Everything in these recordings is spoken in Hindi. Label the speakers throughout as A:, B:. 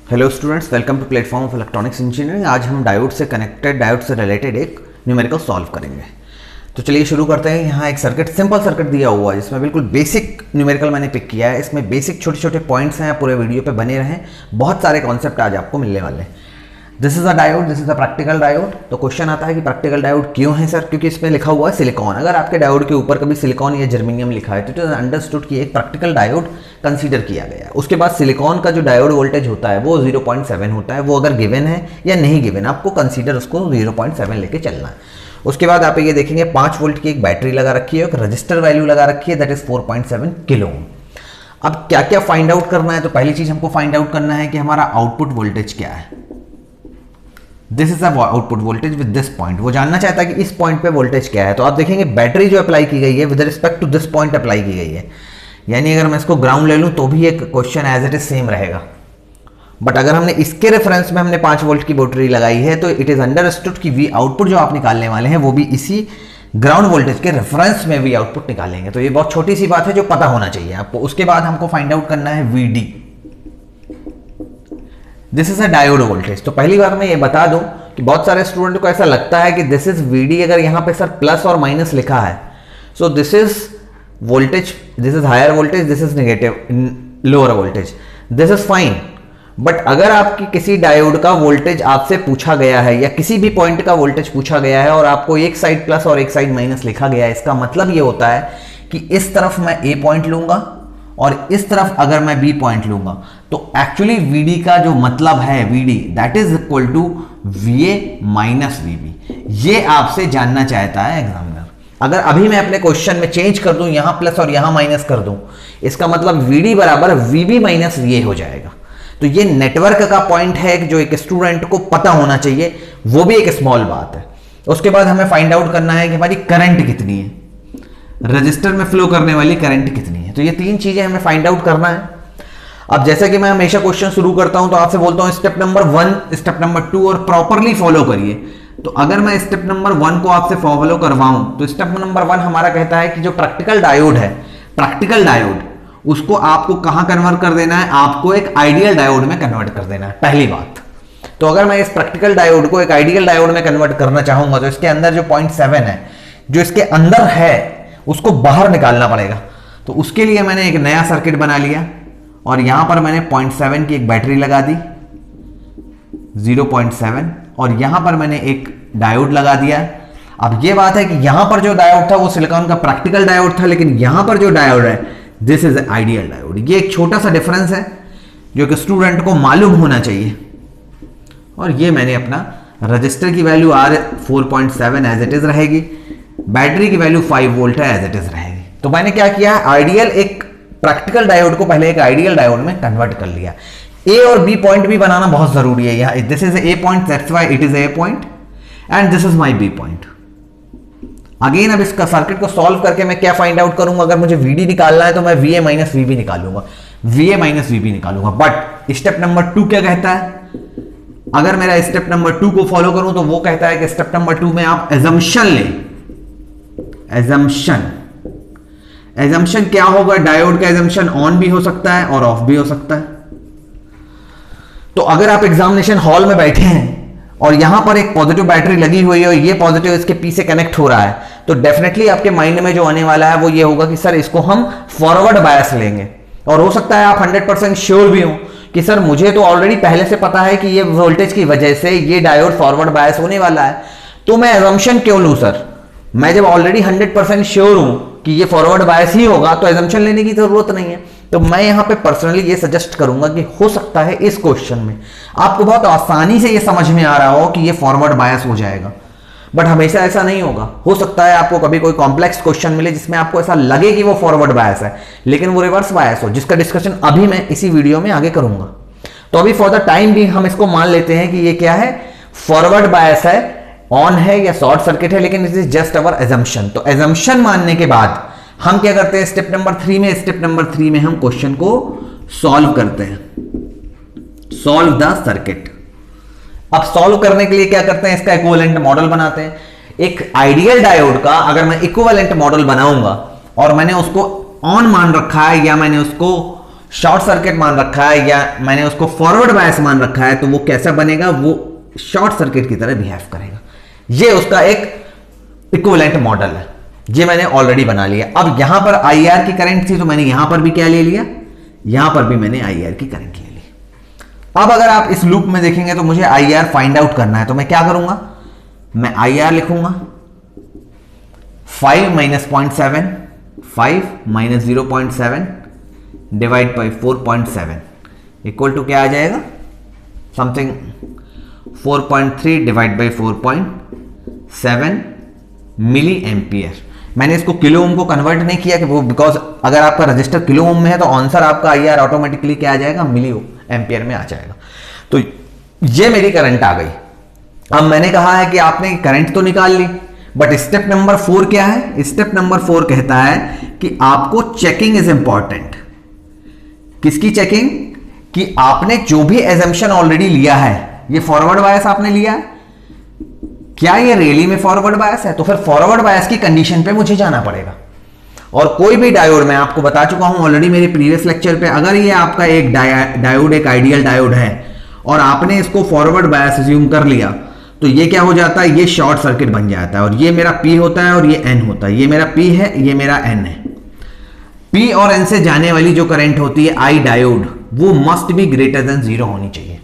A: Hello students, welcome to platform of electronics engineering. आज हम डायोड से कनेक्टेड, डायोड से रिलेटेड एक न्यूमेरिकल सॉल्व करेंगे। तो चलिए शुरू करते हैं। यहाँ एक सर्किट, सिंपल सर्किट दिया हुआ है जिसमें बिल्कुल बेसिक न्यूमेरिकल मैंने पिक किया है। इसमें बेसिक छोटे छोटे पॉइंट्स हैं, पूरे वीडियो पे बने रहें। बहुत सारे कॉन्सेप्ट आज आपको मिलने वाले हैं। This is a diode, this is a practical diode. तो क्वेश्चन आता है कि प्रैक्टिकल डायोड क्यों है सर? क्योंकि इसमें लिखा हुआ है सिलिकॉन। अगर आपके डायोड के ऊपर कभी सिलिकॉन या जर्मेनियम लिखा है तो इट इज अंडरस्टूड कि एक प्रैक्टिकल डायोड कंसीडर किया गया है। उसके बाद सिलिकॉन का जो डायोड वोल्टेज होता है वो 0.7 होता है। वो अगर गिवन है या नहीं गिवन, आपको कंसीडर उसको 0.7 लेके चलना है। उसके बाद आप ये देखेंगे 5 वोल्ट की एक बैटरी लगा रखी है, एक रजिस्टर वैल्यू लगा रखी है, दैट इज 4.7 किलो ओम। अब क्या क्या फाइंड आउट करना है? तो पहली चीज हमको फाइंड आउट करना है कि हमारा आउटपुट वोल्टेज क्या है। This is output voltage with this point. वो जानना चाहता है कि इस पॉइंट पे वोल्टेज क्या है। तो आप देखेंगे बैटरी जो अप्लाई की गई है with respect to this point apply की गई है। यानी अगर मैं इसको ग्राउंड ले लूं तो भी एक question as it is same रहेगा। बट अगर हमने इसके रेफरेंस में हमने 5 वोल्ट की बैटरी लगाई है तो इट इज अंडरस्टूड कि वी आउटपुट जो आप निकालने वाले हैं वो भी इसी ग्राउंड वोल्टेज के रेफरेंस में वी आउटपुट निकालेंगे। तो ये बहुत छोटी सी बात है जो पता होना चाहिए आपको। उसके बाद हमको फाइंड आउट करना है VD। This is a diode voltage. तो पहली बार मैं ये बता दूं कि बहुत सारे स्टूडेंट को ऐसा लगता है कि दिस इज VD, अगर यहां पे सर प्लस और माइनस लिखा है so this is voltage, this is higher voltage, this is negative lower voltage, this is fine. But अगर आपकी किसी डायोड का वोल्टेज आपसे पूछा गया है या किसी भी पॉइंट का वोल्टेज पूछा गया है और आपको एक साइड प्लस और एक साइड माइनस लिखा गया है, इसका मतलब ये होता है कि इस तरफ मैं A पॉइंट लूंगा और इस तरफ अगर मैं B पॉइंट लूंगा तो एक्चुअली VD का जो मतलब है VD that is equal to VA minus VB। ये आपसे जानना चाहता है एग्जामिनर। अगर अभी मैं अपने क्वेश्चन में चेंज कर दूं, यहां प्लस और यहां माइनस कर दूं, इसका मतलब VD बराबर VB माइनस VA हो जाएगा। तो ये नेटवर्क का पॉइंट है जो एक स्टूडेंट को पता होना चाहिए, वो भी एक स्मॉल बात है। उसके बाद हमें फाइंड आउट करना है कि हमारी करंट कितनी है, रजिस्टर में फ्लो करने वाली करंट कितनी है। तो ये 3 चीजें हमें फाइंड आउट करना है। अब जैसे कि मैं हमेशा क्वेश्चन शुरू करता हूं तो आपसे बोलता हूं स्टेप नंबर 1, स्टेप नंबर 2 और प्रॉपरली फॉलो करिए। तो अगर मैं स्टेप नंबर 1 को आपसे फॉलो करवाऊं तो स्टेप नंबर 1 हमारा कहता है कि जो प्रैक्टिकल डायोड है, प्रैक्टिकल डायोड, उसको आपको कहां कन्वर्ट कर देना है? आपको एक आइडियल डायोड में कन्वर्ट कर देना है, पहली बात। तो अगर मैं इस प्रैक्टिकल डायोड को एक आइडियल डायोड में कन्वर्ट करना चाहूंगा तो इसके अंदर जो 0.7 है, जो इसके अंदर है, उसको बाहर निकालना पड़ेगा। तो उसके लिए मैंने एक नया सर्किट बना लिया और यहां पर मैंने 0.7 की एक बैटरी लगा दी 0.7, और यहां पर मैंने एक डायोड लगा दिया। अब यह बात है कि यहां पर जो डायोड था वो सिलिकॉन का प्रैक्टिकल डायोड था, लेकिन यहां पर जो डायोड है दिस इज आइडियल डायोड। ये एक छोटा सा डिफरेंस है जो कि स्टूडेंट को मालूम होना चाहिए। और ये मैंने अपना रजिस्टर की value R4.7 as it is रहेगी, बैटरी की वैल्यू 5 वोल्ट है, एज इट इज रहेगी। तो मैंने क्या किया, आइडियल एक प्रैक्टिकल डायोड को पहले एक आइडियल डायोड में कन्वर्ट कर लिया। A और B पॉइंट भी बनाना बहुत जरूरी है। यहाँ this is A point, that's why it is A point and this is my B point. Again अब इसका सर्किट को सॉल्व करके मैं क्या फाइंड आउट करूंगा? अगर मुझे VD निकालना है तो मैं VA माइनस VB निकालूंगा, VA माइनस VB निकालूंगा। बट स्टेप नंबर 2 क्या कहता है? अगर मेरा स्टेप नंबर 2 को फॉलो करूं तो वो कहता है कि स्टेप नंबर 2 में आप एजम्पशन लें। एजम्पशन क्या होगा? डायोड का एजम्पशन ऑन भी हो सकता है और ऑफ भी हो सकता है। तो अगर आप एग्जामिनेशन हॉल में बैठे हैं और यहां पर एक पॉजिटिव बैटरी लगी हुई है और ये पॉजिटिव इसके पी से कनेक्ट हो रहा है तो डेफिनेटली आपके माइंड में जो आने वाला है वो ये होगा कि सर इसको हम फॉरवर्ड बायस लेंगे। और हो सकता है आप 100% श्योर भी हो कि सर मुझे तो ऑलरेडी पहले से पता है कि ये वोल्टेज की वजह से ये डायोड फॉरवर्ड बायस होने वाला है, तो मैं एजम्पशन क्यों लूं सर? मैं जब ऑलरेडी 100% श्योर हूं कि ये फॉरवर्ड बायस ही होगा तो एजम्पशन लेने की जरूरत नहीं है। तो मैं यहां पे पर्सनली ये सजेस्ट करूंगा कि हो सकता है इस क्वेश्चन में आपको बहुत आसानी से ये समझ में आ रहा हो कि ये फॉरवर्ड बायस हो जाएगा, बट हमेशा ऐसा नहीं होगा। हो सकता है आपको कभी कोई कॉम्प्लेक्स क्वेश्चन मिले जिसमें आपको ऐसा लगे कि वो फॉरवर्ड बायस है लेकिन वो रिवर्स बायस हो, जिसका डिस्कशन अभी मैं इसी वीडियो में आगे करूंगा। तो अभी फॉर द टाइम भी हम इसको मान लेते हैं कि ये क्या है, फॉरवर्ड बायस है, ऑन है या शॉर्ट सर्किट है, लेकिन it is just our assumption. तो एजम्पशन मानने के बाद हम क्या करते हैं स्टेप नंबर 3 में? स्टेप नंबर 3 में हम क्वेश्चन को सॉल्व करते हैं, सॉल्व द सर्किट। अब सॉल्व करने के लिए क्या करते हैं? इसका इक्विवेलेंट मॉडल बनाते हैं। एक आइडियल डायोड का अगर मैं इक्विवेलेंट मॉडल बनाऊंगा और मैंने उसको ऑन मान रखा है या मैंने उसको शॉर्ट सर्किट मान रखा है या मैंने उसको फॉरवर्ड बायस मान रखा है, तो वो कैसा बनेगा, वो शॉर्ट सर्किट की तरह बिहेव करेगा। ये उसका एक इक्विवेलेंट मॉडल है, ये मैंने ऑलरेडी बना लिया। अब यहां पर IR की करंट थी तो मैंने यहां पर भी क्या ले लिया, यहां पर भी मैंने IR की करंट ले ली। अब अगर आप इस लूप में देखेंगे तो मुझे IR फाइंड आउट करना है, तो मैं क्या करूंगा, मैं IR लिखूंगा 5 minus 0.7, 5 minus 0.7 divide by 4.7 equal to क्या आ जाएगा, something 4.3 divide by 4.7 milli ampere. मैंने इसको किलो ओम को कन्वर्ट नहीं किया कि वो, बिकॉज अगर आपका रजिस्टर किलो ओम में है तो आंसर आपका IR ऑटोमेटिकली क्या आ जाएगा, मिली एम्पियर में आ जाएगा। तो ये मेरी करंट आ गई। अब मैंने कहा है कि आपने करंट तो निकाल ली, बट स्टेप नंबर 4 क्या है, स्टेप नंबर 4 कहता है कि आपको चेकिंग इज इंपॉर्टेंट। किसकी चेकिंग, कि आपने जो भी एजम्पशन ऑलरेडी लिया है, ये फॉरवर्ड बायस आपने लिया है, क्या ये रियली में फॉरवर्ड बायस है, तो फिर फॉरवर्ड बायस की कंडीशन पे मुझे जाना पड़ेगा। और कोई भी डायोड, मैं आपको बता चुका हूं ऑलरेडी मेरे प्रीवियस लेक्चर पे, अगर ये आपका एक डायोड एक आइडियल डायोड है और आपने इसको फॉरवर्ड बायस अज्यूम कर लिया, तो ये क्या हो जाता है, ये शॉर्ट सर्किट बन जाता है। और ये मेरा P होता है और ये N होता है, ये मेरा P है, ये मेरा N है। P और N से जाने वाली जो करंट होती है I डायोड, वो मस्ट बी ग्रेटर देन 0 होनी चाहिए,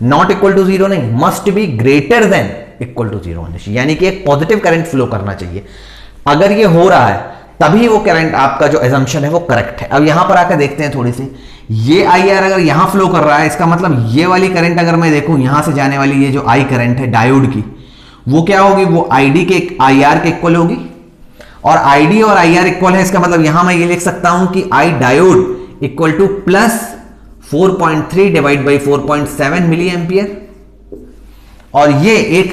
A: नॉट इक्वल टू 0 नहीं, must be greater than equal to 0 होनी चाहिए, यानी कि एक पॉजिटिव करंट फ्लो करना चाहिए। अगर ये हो रहा है तभी वो करंट आपका जो एजम्पशन है वो करेक्ट है। अब यहां पर आकर देखते हैं थोड़ी सी, ये IR अगर यहां फ्लो कर रहा है, इसका मतलब ये वाली करंट अगर मैं देखूं यहां से जाने वाली ये जो I करंट है डायोड की, वो क्या होगी, वो ID के IR के इक्वल होगी। और ID और IR इक्वल है, इसका मतलब यहां मैं ये लिख सकता हूं कि I diode equal to plus 4.3 divide by 4.7 milli ampere, और ये एक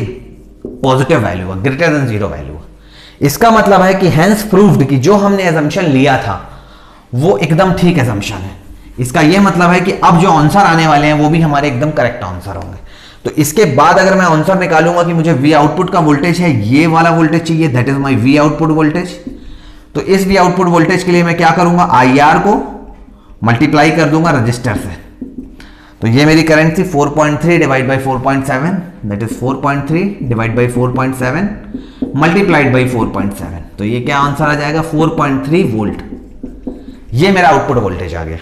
A: पॉजिटिव वैल्यू है, ग्रेटर देन 0 वैल्यू है। इसका मतलब है कि हेंस प्रूव्ड कि जो हमने एजम्पशन लिया था वो एकदम ठीक एजम्पशन है। इसका यह मतलब है कि अब जो आंसर आने वाले हैं वो भी हमारे एकदम करेक्ट आंसर होंगे। तो इसके बाद अगर मैं आंसर निकालूंगा कि मुझे V आउटपुट का वोल्टेज है, ये वाला वोल्टेज चाहिए, that is my V output voltage, तो इस V आउटपुट वोल्टेज के लिए मैं क्या करूंगा, IR को मल्टीप्लाई कर दूंगा रजिस्टर से। तो ये मेरी करंट थी 4.3 divide by 4.7, that is 4.3 divide by 4.7 multiplied by 4.7, तो ये क्या आंसर आ जाएगा, 4.3 वोल्ट। ये मेरा आउटपुट वोल्टेज आ गया।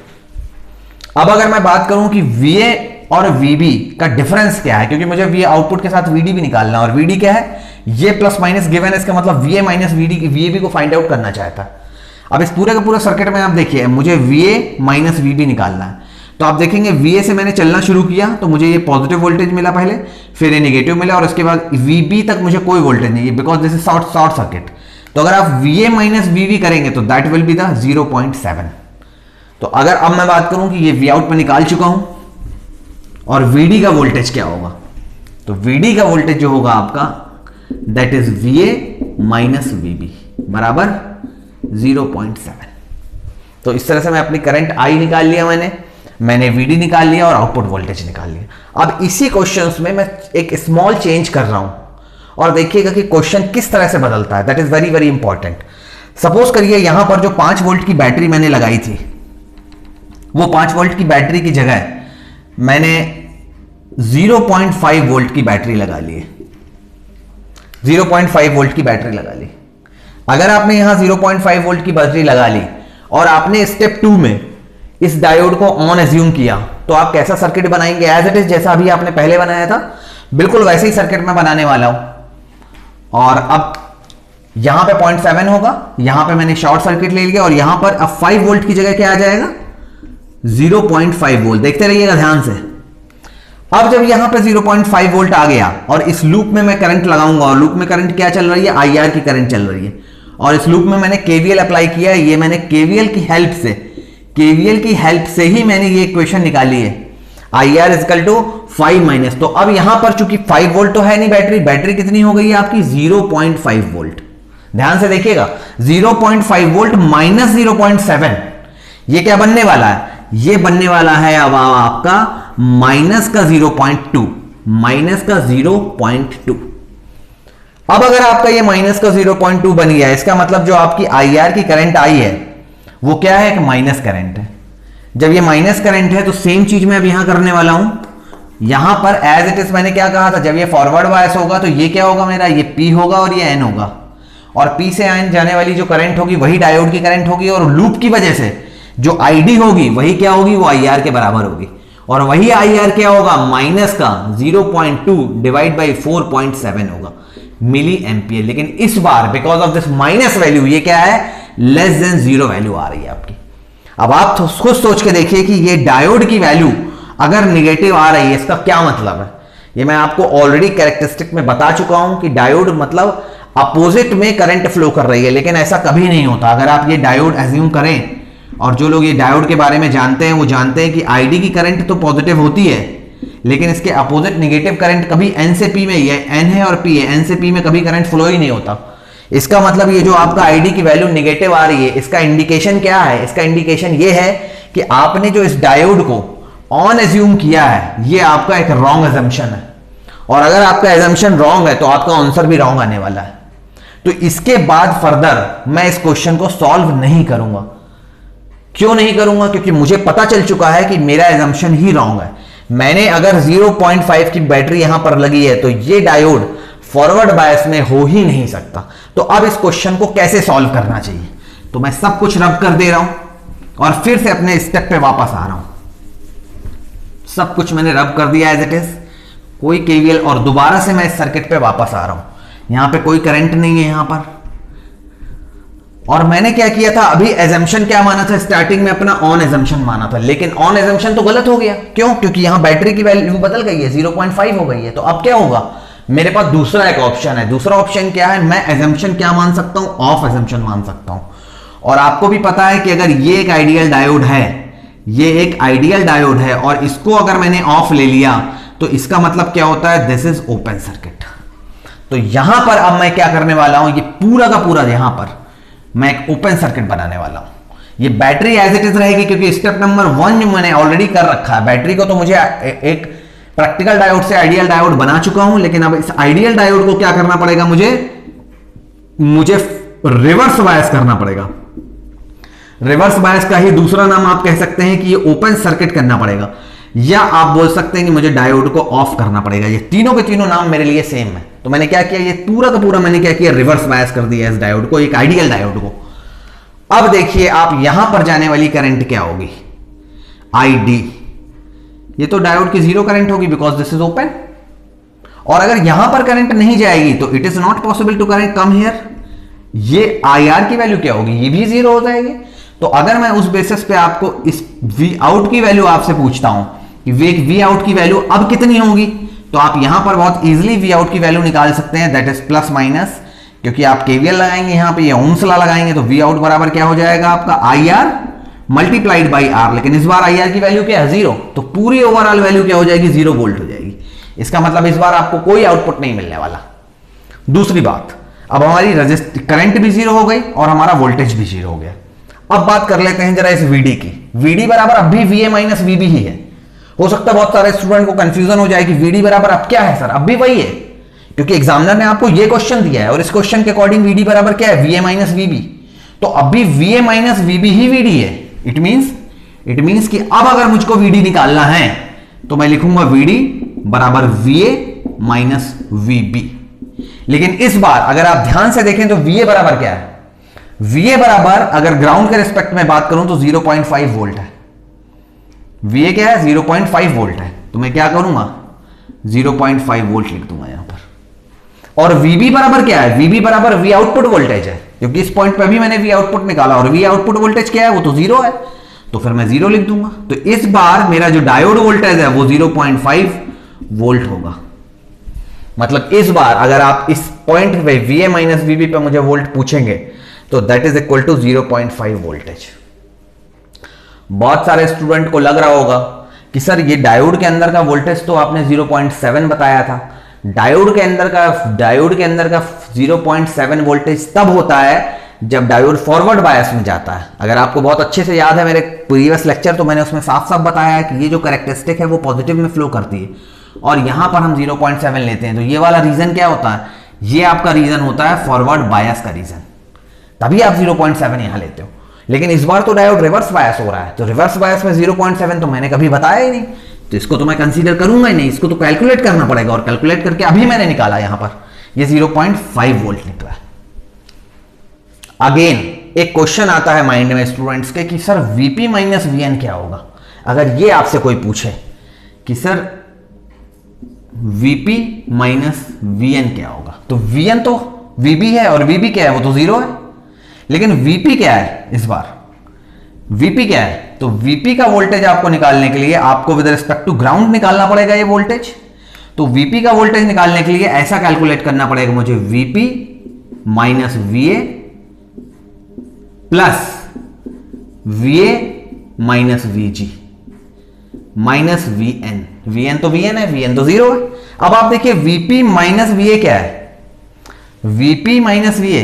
A: अब अगर मैं बात करूं कि VA और VB का डिफरेंस क्या है, क्योंकि मुझे VA आउटपुट के साथ VD भी निकालना है, और VD क्या है, ये प्लस माइनस गिवन है, इसका मतलब VA माइनस VB को फाइंड आउट करना चाहता है। अब इस पूरे का पूरा सर्किट में आप देखिए, मुझे VA माइनस VB निकालना है, तो आप देखेंगे VA से मैंने चलना शुरू किया तो मुझे ये पॉजिटिव वोल्टेज मिला पहले, फिर ये नेगेटिव मिला, और उसके बाद VB तक मुझे कोई वोल्टेज नहीं है, because this is short circuit. तो अगर आप VA माइनस VB करेंगे तो दैट विल बी द 0.7। तो अगर अब मैं बात करूं कि ये V आउट में निकाल चुका हूं और VD का वोल्टेज क्या होगा, तो VD का वोल्टेज जो होगा आपका that is VA minus VB बराबर 0.7। तो इस तरह से मैं अपनी करंट I निकाल लिया, मैंने VD निकाल लिया और आउटपुट वोल्टेज निकाल लिया। अब इसी क्वेश्चंस में मैं एक स्मॉल चेंज कर रहा हूं, और देखिएगा कि क्वेश्चन किस तरह से बदलता है, that is very very important. Suppose करिए यहां पर जो 5 वोल्ट की बैटरी मैंने लगाई थी, वो 5 वोल्ट की बैटरी की जगह मैंने 0.5 वोल्ट की बैटरी लगा ली है, 0.5 वोल्ट की बैटरी लगा ली। अगर आपने यहां 0.5 वोल्ट की बैटरी लगा ली और आपने स्टेप 2 में इस डायोड को ऑन एज्यूम किया, तो आप कैसा सर्किट बनाएंगे, एज इट इज जैसा अभी आपने पहले बनाया था बिल्कुल वैसे ही सर्किट में बनाने वाला हूं। और अब यहां पे 0.7 होगा, यहां पे मैंने शॉर्ट सर्किट ले लिया, और यहां पर अब 5 वोल्ट की जगह क्या आ जाएगा, 0.5 वोल्ट। देखते रहिएगा ध्यान से। अब जब यहां पे 0.5 वोल्ट आ गया और इस लूप में मैं करंट लगाऊंगा, और लूप में करंट क्या चल रही है, IR की करंट चल रही है, और इस लूप में मैंने KVL अप्लाई किया है। ये मैंने KVL की हेल्प से ही मैंने ये इक्वेशन निकाली है, IR इक्वल टू 5 माइनस। तो अब यहां पर चूंकि 5 वोल्ट तो है नहीं, बैटरी कितनी हो गई है आपकी, 0.5 वोल्ट। ध्यान से देखिएगा, 0.5 वोल्ट माइनस 0.7, ये क्या बनने वाला है, ये बनने वाला है अब आपका माइनस का 0.2, माइनस का 0.2। अब अगर आपका ये माइनस का 0.2 बन गया, इसका मतलब जो आपकी IR की करंट आई है वो क्या है, एक माइनस करंट है। जब ये माइनस करंट है तो सेम चीज मैं अब यहां करने वाला हूं। यहां पर एज इट इज मैंने क्या कहा था, जब ये फॉरवर्ड बायस होगा तो ये क्या होगा मेरा, ये P होगा और ये N होगा, और P से N जाने वाली जो करंट होगी वही डायोड की करंट होगी, और लूप की वजह से जो ID होगी वही क्या होगी, वो IR के बराबर होगी, और वही IR क्या होगा, माइनस का 0.2 डिवाइड बाई 4.7 होगा मिली एम्पियर। लेकिन इस बार because of this minus value ये क्या है, लेस देन 0 वैल्यू आ रही है आपकी। अब आप खुद सोच के देखिए कि ये डायोड की वैल्यू अगर निगेटिव आ रही है इसका क्या मतलब है। ये मैं आपको ऑलरेडी कैरेक्टरिस्टिक में बता चुका हूं कि डायोड मतलब अपोजिट में करंट फ्लो कर रही है, लेकिन ऐसा कभी नहीं होता। अगर आप ये डायोड एज्यूम करें, और जो लोग ये डायोड के बारे में जानते हैं वो जानते हैं कि आईडी की करंट तो पॉजिटिव होती है, लेकिन इसके अपोजिट नेगेटिव करंट कभी एन से पी में, ये एन है और पी है, एन से पी में कभी करंट फ्लो ही नहीं होता। इसका मतलब ये जो आपका आईडी की वैल्यू नेगेटिव आ रही है, इसका इंडिकेशन क्या है, इसका इंडिकेशन ये है कि आपने जो इस डायोड को ऑन एज्यूम किया है ये आपका एक रॉन्ग एजम्पशन है, और अगर आपका एजम्पशन रॉन्ग है तो आपका आंसर भी रॉन्ग आने वाला है। तो इसके बाद फर्दर मैं इस क्वेश्चन को सॉल्व नहीं करूंगा। क्यों नहीं करूंगा, क्योंकि मुझे पता चल चुका है कि मेरा एजम्पशन ही रॉन्ग है। मैंने अगर 0.5 की बैटरी यहां पर लगी है तो ये डायोड फॉरवर्ड बायस में हो ही नहीं सकता। तो अब इस क्वेश्चन को कैसे सॉल्व करना चाहिए, तो मैं सब कुछ रब कर दे रहा हूं और फिर से अपने स्टेप पे वापस आ रहा हूं। सब कुछ मैंने रब कर दिया एज इट इज, कोई केवीएल, और दोबारा से मैं इस सर्किट पे वापस आ रहा हूं। यहां पे कोई करंट नहीं है यहां पर, और मैंने क्या किया था, अभी एजम्पशन क्या माना था, स्टार्टिंग में अपना ऑन एजम्पशन माना था, लेकिन ऑन एजम्पशन तो गलत हो गया। क्यों, क्योंकि यहां बैटरी की वैल्यू बदल गई है, 0.5 हो गई है। तो अब क्या होगा, मेरे पास दूसरा एक ऑप्शन है। दूसरा ऑप्शन क्या है, मैं एजम्पशन क्या मान सकता हूं, ऑफ एजम्पशन मान सकता हूं। और आपको भी पता है कि अगर ये एक आइडियल डायोड है, ये एक आइडियल डायोड है, और इसको अगर मैंने ऑफ ले लिया तो इसका मतलब क्या होता है, दिस इज ओपन सर्किट। तो यहां पर अब मैं क्या करने वाला हूं, ये पूरा का पूरा यहां पर मैं एक ओपन सर्किट बनाने वाला हूं। ये बैटरी एज इट इज रहेगी, क्योंकि स्टेप नंबर 1 जो मैंने ऑलरेडी कर रखा है, बैटरी को तो मुझे एक प्रैक्टिकल डायोड से आइडियल डायोड बना चुका हूं, लेकिन अब इस आइडियल डायोड को क्या करना पड़ेगा, मुझे रिवर्स बायस करना पड़ेगा। रिवर्स बायस का ही दूसरा नाम आप कह सकते हैं कि ये ओपन सर्किट करना पड़ेगा, या आप बोल सकते हैं कि मुझे डायोड को ऑफ करना पड़ेगा। ये तीनों के तीनों नाम मेरे लिए सेम है। तो मैंने क्या किया, ये पूरा का पूरा मैंने क्या किया, रिवर्स बायस कर दिया इस डायोड को, एक आइडियल डायोड को। अब देखिए आप यहां पर जाने वाली करंट क्या होगी, आईडी। ये तो डायोड की 0 करंट होगी बिकॉज दिस इज ओपन, और अगर यहां पर करंट नहीं जाएगी तो it is not possible to current come here. ये आईआर की वैल्यू क्या होगी, ये भी 0 हो जाएगी। तो अगर मैं उस बेसिस पे आपको इस वी आउट की वैल्यू आपसे पूछता हूं कि वी आउट की वैल्यू अब कितनी होगी, तो आप यहां पर बहुत इजीली वी आउट की वैल्यू निकाल सकते हैं, दैट इज प्लस माइनस, क्योंकि आप केवीएल लगाएंगे यहां पे, ये ओम्स लॉ लगाएंगे, तो वी आउट बराबर क्या हो जाएगा आपका I R multiplied by R. लेकिन इस बार आई आर की वैल्यू क्या है, 0, तो पूरी ओवरऑल वैल्यू क्या हो जाएगी, 0 वोल्ट हो जाएगी। इसका मतलब इस बार आपको कोई आउटपुट नहीं मिलने वाला। दूसरी बात, अब हमारी करंट भी 0 हो गई और हमारा वोल्टेज भी 0 हो गया। अब बात कर लेते हैं जरा इस VD की। VD बराबर अब भी VA माइनस VB ही है। हो सकता है बहुत सारे स्टूडेंट को कंफ्यूजन हो जाए कि VD बराबर अब क्या है सर, अब भी वही है, क्योंकि एग्जामिनर ने आपको ये क्वेश्चन दिया है और इस क्वेश्चन के अकॉर्डिंग VD बराबर क्या है, VA माइनस VB। तो अब भी VA माइनस VB ही VD है। इट मींस कि अब अगर मुझको VD निकालना है तो मैं लिखूंगा VD बराबर VA माइनस VB। लेकिन इस बार अगर आप ध्यान से देखें तो VA बराबर क्या है, VA बराबर अगर ग्राउंड के रिस्पेक्ट में बात करूं तो 0.5 वोल्ट है। VA क्या है, 0.5 वोल्ट है। तो मैं क्या करूंगा, 0.5 वोल्ट लिख दूंगा यहां पर। और VB बराबर क्या है, VB बराबर V आउटपुट वोल्टेज है, क्योंकि इस पॉइंट पे भी मैंने V आउटपुट निकाला और V आउटपुट वोल्टेज क्या है, वो तो 0 है, तो फिर मैं 0 लिख दूंगा। तो इस बार मेरा जो डायोड वोल्टेज है वो 0.5 वोल्ट होगा। मतलब इस बार अगर आप इस पॉइंट पे VA माइनस VB पे मुझे वोल्ट पूछेंगे तो that is equal to 0.5 voltage. बहुत सारे स्टूडेंट को लग रहा होगा कि सर ये डायोड के अंदर का वोल्टेज तो आपने 0.7 बताया था। डायोड के अंदर का 0.7 वोल्टेज तब होता है जब डायोड फॉरवर्ड बायस में जाता है। अगर आपको बहुत अच्छे से याद है मेरे प्रीवियस लेक्चर, तो मैंने उसमें साफ साफ बताया है कि ये जो कैरेक्टरिस्टिक है वो पॉजिटिव में फ्लो करती है, और यहां पर हम 0.7 लेते हैं। तो ये वाला रीजन क्या होता है, ये आपका रीजन होता है फॉरवर्ड बायस का रीजन, तभी आप 0.7 यहां लेते हो। लेकिन इस बार तो डायोड रिवर्स बायस हो रहा है, तो रिवर्स बायस में 0.7 तो मैंने कभी बताया ही नहीं, तो इसको तो मैं कंसीडर करूंगा ही नहीं, इसको तो कैलकुलेट करना पड़ेगा, और कैलकुलेट करके अभी मैंने निकाला यहां पर, ये 0.5 वोल्ट निकला है। अगेन एक क्वेश्चन आता है माइंड में स्टूडेंट्स के कि सर Vp माइनस Vn क्या होगा। अगर ये आपसे कोई पूछे कि सर Vp माइनस Vn क्या होगा, तो Vn तो Vb है और Vb क्या है, वो तो 0 है, लेकिन Vp क्या है इस बार, Vp क्या है, तो Vp का वोल्टेज आपको निकालने के लिए आपको विद रिस्पेक्ट टू ग्राउंड निकालना पड़ेगा ये वोल्टेज। तो Vp का वोल्टेज निकालने के लिए ऐसा कैलकुलेट करना पड़ेगा मुझे, Vp minus Va plus Va minus Vg minus Vn, Vn तो Vn है, Vn तो 0 है। अब आप देखिए Vp माइनस Va क्या है, Vp माइनस Va,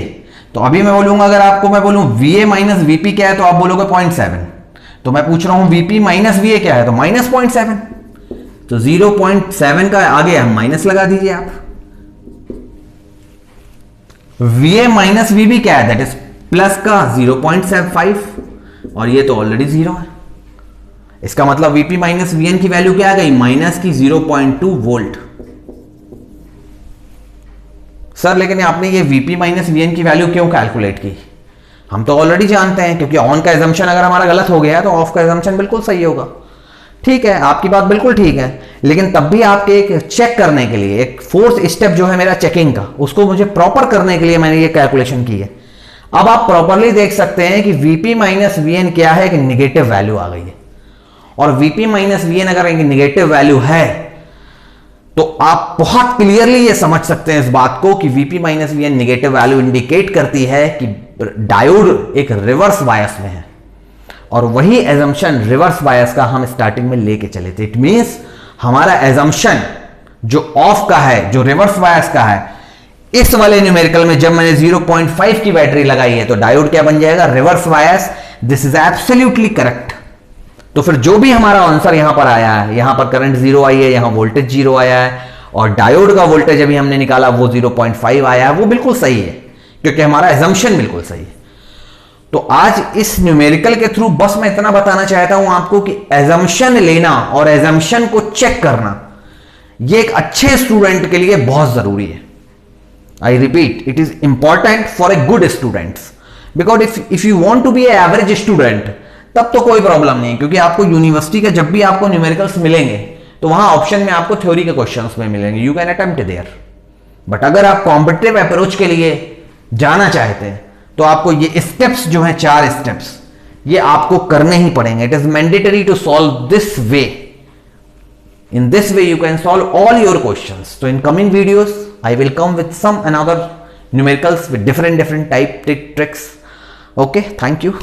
A: तो अभी मैं बोलूंगा, अगर आपको मैं बोलूं Va माइनस Vp क्या है, तो आप बोलोगे 0.7, तो मैं पूछ रहा हूं Vp माइनस Va क्या है, तो माइनस 0.7, तो 0.7 का आगे हम माइनस लगा दीजिए आप। Va माइनस Vb क्या है, दैट इज प्लस का 0.75, और ये तो ऑलरेडी 0 है, इसका मतलब Vp माइनस Vn की वैल्यू क्या आ गई, माइनस की 0.2 वोल्ट। सर लेकिन आपने ये Vp माइनस Vn की वैल्यू क्यों कैलकुलेट की, हम तो ऑलरेडी जानते हैं, क्योंकि ऑन का एजम्पशन अगर हमारा गलत हो गया है तो ऑफ का एजम्पशन बिल्कुल सही होगा। ठीक है, आपकी बात बिल्कुल ठीक है, लेकिन तब भी आपके एक चेक करने के लिए, एक फोर्थ स्टेप जो है मेरा चेकिंग का, उसको मुझे प्रॉपर करने के लिए मैंने ये कैलकुलेशन की है। अब आप प्रॉपरली देख सकते हैं कि Vp माइनस Vn क्या है, कि निगेटिव वैल्यू आ गई है, और Vp माइनस Vn अगर एक निगेटिव वैल्यू है तो आप बहुत क्लियरली ये समझ सकते हैं इस बात को कि Vp minus Vn negative value indicate करती है कि डायोड एक रिवर्स बायस में है, और वही एजम्पशन रिवर्स बायस का हम स्टार्टिंग में लेके चले थे। इट मींस हमारा एजम्पशन जो ऑफ का है, जो रिवर्स बायस का है, इस वाले न्यूमेरिकल में जब मैंने 0.5 की बैटरी लगाई है तो डायोड क्या बन जाएगा, reverse bias. This is absolutely correct. तो फिर जो भी हमारा आंसर यहां पर आया है, यहां पर करंट 0 आई है, यहां वोल्टेज 0 आया है, और डायोड का वोल्टेज अभी हमने निकाला वो 0.5 आया है, वो बिल्कुल सही है, क्योंकि हमारा एजम्पशन बिल्कुल सही है। तो आज इस न्यूमेरिकल के थ्रू बस मैं इतना बताना चाहता हूं आपको कि एजम्पशन लेना और एजम्पशन को चेक करना ये एक अच्छे स्टूडेंट के लिए बहुत जरूरी है। I repeat, it is important for a good students, because if you want to be average student तब तो कोई प्रॉब्लम नहीं, क्योंकि आपको यूनिवर्सिटी का जब भी आपको न्यूमेरिकल्स मिलेंगे तो वहां ऑप्शन में आपको थ्योरी के क्वेश्चंस में मिलेंगे, you can attempt there. But अगर आप कॉम्पिटिटिव अप्रोच के लिए जाना चाहते हैं तो आपको ये स्टेप्स जो हैं, 4 स्टेप्स, ये आपको करने ही पड़ेंगे। It is mandatory to solve this way. In this way you can solve all your questions. So in coming videos I will come with some another numericals with different type tricks. Okay, thank you.